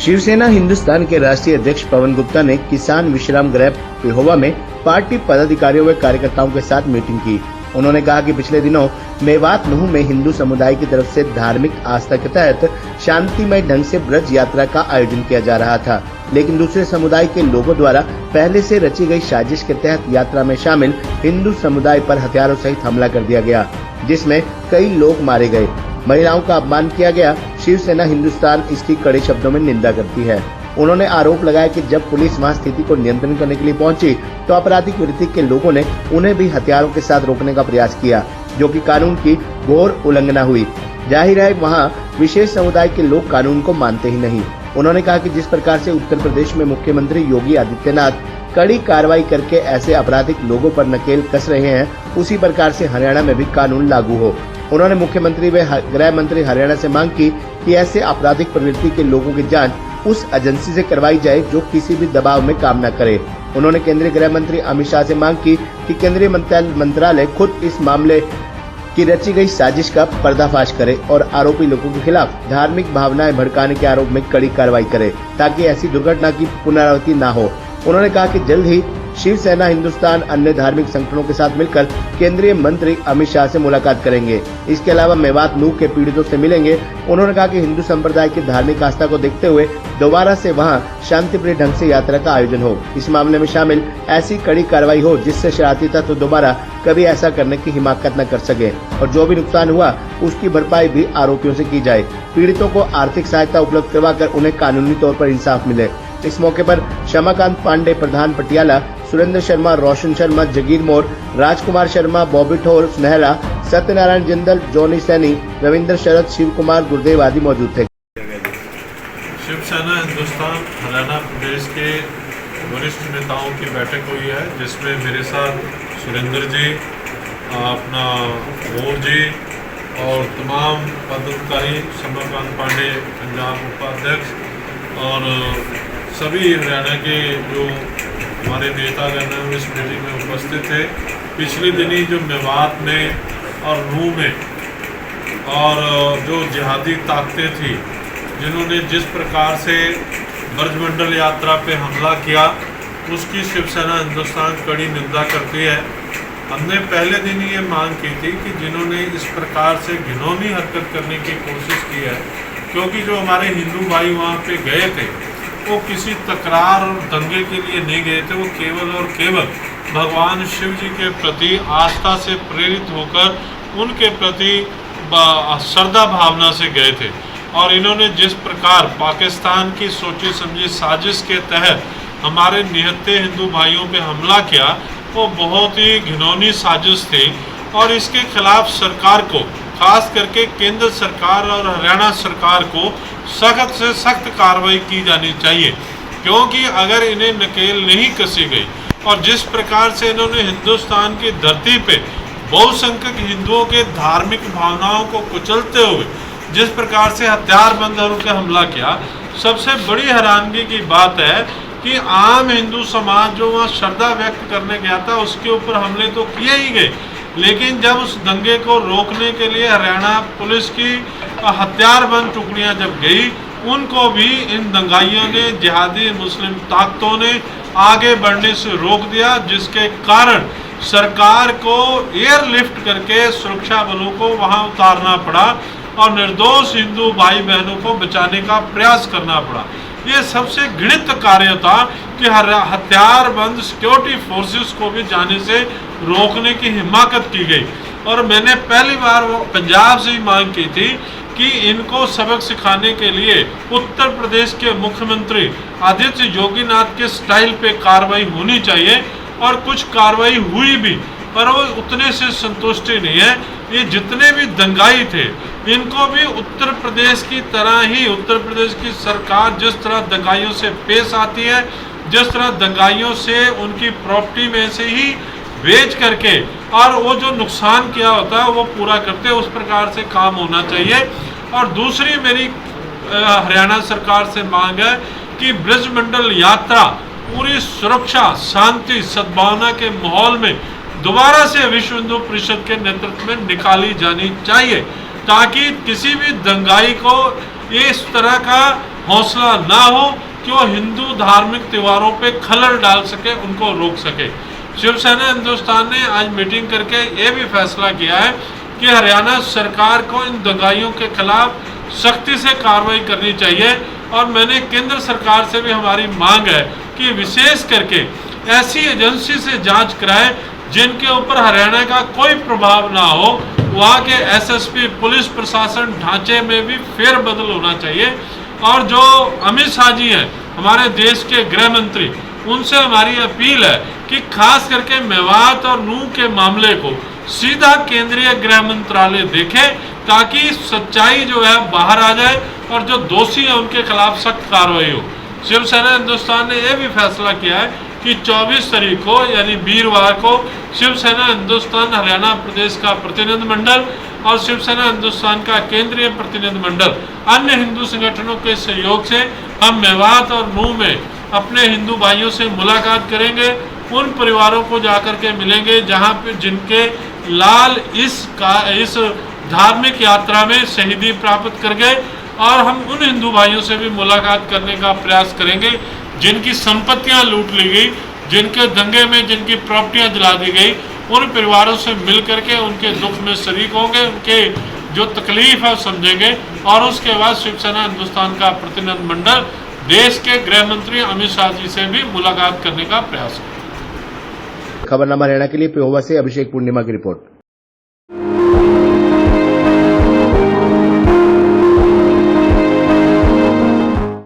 शिवसेना हिंदुस्तान के राष्ट्रीय अध्यक्ष पवन गुप्ता ने किसान विश्राम गृह पेहोवा में पार्टी पदाधिकारियों व कार्यकर्ताओं के साथ मीटिंग की। उन्होंने कहा कि पिछले दिनों मेवात नूह में हिंदू समुदाय की तरफ से धार्मिक आस्था के तहत शांतिमय ढंग से ब्रज यात्रा का आयोजन किया जा रहा था, लेकिन दूसरे समुदाय के लोगों द्वारा पहले से रची गई साजिश के तहत यात्रा में शामिल हिंदू समुदाय पर हथियारों सहित हमला कर दिया गया, जिसमें कई लोग मारे गए, महिलाओं का अपमान किया गया। शिवसेना हिंदुस्तान इसकी कड़े शब्दों में निंदा करती है। उन्होंने आरोप लगाया कि जब पुलिस वहां स्थिति को नियंत्रण करने के लिए पहुंची तो आपराधिक वृत्ति के लोगों ने उन्हें भी हथियारों के साथ रोकने का प्रयास किया, जो कि कानून की घोर उल्लंघना हुई। जाहिर है वहां विशेष समुदाय के लोग कानून को मानते ही नहीं। उन्होंने कहा कि जिस प्रकार से उत्तर प्रदेश में मुख्यमंत्री योगी आदित्यनाथ कड़ी कार्रवाई करके ऐसे आपराधिक लोगों पर नकेल कस रहे हैं, उसी प्रकार से हरियाणा में भी कानून लागू हो। उन्होंने मुख्यमंत्री व गृह मंत्री हरियाणा से मांग की कि ऐसे आपराधिक प्रवृत्ति के लोगों की जांच उस एजेंसी से करवाई जाए जो किसी भी दबाव में काम न करे। उन्होंने केंद्रीय गृह मंत्री अमित शाह से मांग की कि केंद्रीय मंत्रालय खुद इस मामले की रची गई साजिश का पर्दाफाश करे और आरोपी लोगों के खिलाफ धार्मिक भावनाएं भड़काने के आरोप में कड़ी कार्रवाई करे, ताकि ऐसी दुर्घटना की पुनरावृत्ति न हो। उन्होंने कहा कि जल्द ही शिवसेना हिंदुस्तान अन्य धार्मिक संगठनों के साथ मिलकर केंद्रीय मंत्री अमित शाह से मुलाकात करेंगे। इसके अलावा मेवात नूह के पीड़ितों से मिलेंगे। उन्होंने कहा कि हिंदू संप्रदाय की धार्मिक आस्था को देखते हुए दोबारा से वहां शांतिप्रिय ढंग से यात्रा का आयोजन हो। इस मामले में शामिल ऐसी कड़ी कार्रवाई हो जिससे शरारती तत्व दोबारा कभी ऐसा करने की हिमाकत न कर सके और जो भी नुकसान हुआ उसकी भरपाई भी आरोपियों से की जाए। पीड़ितों को आर्थिक सहायता उपलब्ध करवाकर उन्हें कानूनी तौर पर इंसाफ मिले। इस मौके पर शमाकांत पांडे, प्रधान पटियाला, सुरेंद्र शर्मा, रोशन शर्मा, जगीर मोर, राजकुमार शर्मा, बॉबी ठोर, सुनहरा, सत्यनारायण जिंदल, जॉनी सैनी, रविंद्र शरद, शिव कुमार, गुरुदेव आदि मौजूद थे। शिवसेना हिंदुस्तान हरियाणा प्रदेश के वरिष्ठ नेताओं की बैठक हुई है, जिसमें मेरे साथ सुरेंद्र जी, अपना मोर जी और तमाम पदाधिकारी, शमाकांत पांडे पंजाब उपाध्यक्ष और सभी हरियाणा के जो हमारे नेतागण इस मीटिंग में उपस्थित थे। पिछले दिनी जो मेवात में और नूह में और जो जिहादी ताकतें थी जिन्होंने जिस प्रकार से ब्रजमंडल यात्रा पे हमला किया, उसकी शिवसेना हिंदुस्तान कड़ी निंदा करती है। हमने पहले दिन ही ये मांग की थी कि जिन्होंने इस प्रकार से घिनौनी हरकत करने की कोशिश की है, क्योंकि जो हमारे हिंदू भाई वहाँ पे गए थे वो किसी तकरार और दंगे के लिए नहीं गए थे, वो केवल और केवल भगवान शिव जी के प्रति आस्था से प्रेरित होकर उनके प्रति श्रद्धा भावना से गए थे। और इन्होंने जिस प्रकार पाकिस्तान की सोची समझी साजिश के तहत हमारे निहत्थे हिंदू भाइयों पे हमला किया, वो बहुत ही घिनौनी साजिश थी और इसके खिलाफ सरकार को, खास करके केंद्र सरकार और हरियाणा सरकार को सख्त से सख्त कार्रवाई की जानी चाहिए, क्योंकि अगर इन्हें नकेल नहीं कसी गई और जिस प्रकार से इन्होंने हिंदुस्तान की धरती पे बहुसंख्यक हिंदुओं के धार्मिक भावनाओं को कुचलते हुए जिस प्रकार से हथियारबंद होकर हमला किया, सबसे बड़ी हैरानगी की बात है कि आम हिंदू समाज जो वहाँ श्रद्धा व्यक्त करने गया था उसके ऊपर हमले तो किए ही गए, लेकिन जब उस दंगे को रोकने के लिए हरियाणा पुलिस की हथियारबंद टुकड़ियां जब गई, उनको भी इन दंगाइयों ने, जिहादी मुस्लिम ताकतों ने आगे बढ़ने से रोक दिया, जिसके कारण सरकार को एयरलिफ्ट करके सुरक्षा बलों को वहां उतारना पड़ा और निर्दोष हिंदू भाई बहनों को बचाने का प्रयास करना पड़ा। ये सबसे घृणित कार्य था कि हथियारबंद सिक्योरिटी फोर्सेस को भी जाने से रोकने की हिमाकत की गई। और मैंने पहली बार वो पंजाब से ही मांग की थी कि इनको सबक सिखाने के लिए उत्तर प्रदेश के मुख्यमंत्री आदित्य योगीनाथ के स्टाइल पे कार्रवाई होनी चाहिए, और कुछ कार्रवाई हुई भी, पर वो उतने से संतुष्टि नहीं है। ये जितने भी दंगाई थे इनको भी उत्तर प्रदेश की तरह ही उत्तर प्रदेश की सरकार जिस तरह दंगाइयों से पेश आती है, जिस तरह दंगाइयों से उनकी प्रॉपर्टी में से ही बेच करके और वो जो नुकसान किया होता है वो पूरा करते, उस प्रकार से काम होना चाहिए। और दूसरी मेरी हरियाणा सरकार से मांग है कि ब्रजमंडल यात्रा पूरी सुरक्षा, शांति, सद्भावना के माहौल में दोबारा से विश्व हिंदू परिषद के नेतृत्व में निकाली जानी चाहिए, ताकि किसी भी दंगाई को ये इस तरह का हौसला ना हो कि वो हिंदू धार्मिक त्योहारों पे खलल डाल सके, उनको रोक सके। शिवसेना हिंदुस्तान ने आज मीटिंग करके ये भी फैसला किया है कि हरियाणा सरकार को इन दंगाइयों के खिलाफ सख्ती से कार्रवाई करनी चाहिए। और मैंने केंद्र सरकार से भी हमारी मांग है कि विशेष करके ऐसी एजेंसी से जांच कराए जिनके ऊपर हरियाणा का कोई प्रभाव ना हो। वहाँ के एसएसपी पुलिस प्रशासन ढांचे में भी फेरबदल होना चाहिए। और जो अमित शाह जी हैं, हमारे देश के गृह मंत्री, उनसे हमारी अपील है कि खास करके मेवात और नूह के मामले को सीधा केंद्रीय गृह मंत्रालय देखे, ताकि सच्चाई जो है बाहर आ जाए और जो दोषी है उनके खिलाफ सख्त कार्रवाई हो। शिवसेना हिंदुस्तान ने यह भी फैसला किया है कि 24 तारीख को यानी वीरवार को शिवसेना हिंदुस्तान हरियाणा प्रदेश का प्रतिनिधिमंडल और शिवसेना हिंदुस्तान का केंद्रीय प्रतिनिधिमंडल अन्य हिंदू संगठनों के सहयोग से हम मेवात और नूह में अपने हिंदू भाइयों से मुलाकात करेंगे। उन परिवारों को जाकर के मिलेंगे जहां पे जिनके लाल इस धार्मिक यात्रा में शहीदी प्राप्त कर गए, और हम उन हिंदू भाइयों से भी मुलाकात करने का प्रयास करेंगे जिनकी संपत्तियां लूट ली गई, जिनके दंगे में जिनकी प्रॉपर्टियां जला दी गई। उन परिवारों से मिल करके उनके दुख में शरीक होंगे, उनके जो तकलीफ है समझेंगे। और उसके बाद शिवसेना हिंदुस्तान का प्रतिनिधिमंडल देश के गृह मंत्री अमित शाह जी से भी मुलाकात करने का प्रयास करेगा। खबरनामा हरियाणा के लिए पेहोवा से अभिषेक पूर्णिमा की रिपोर्ट।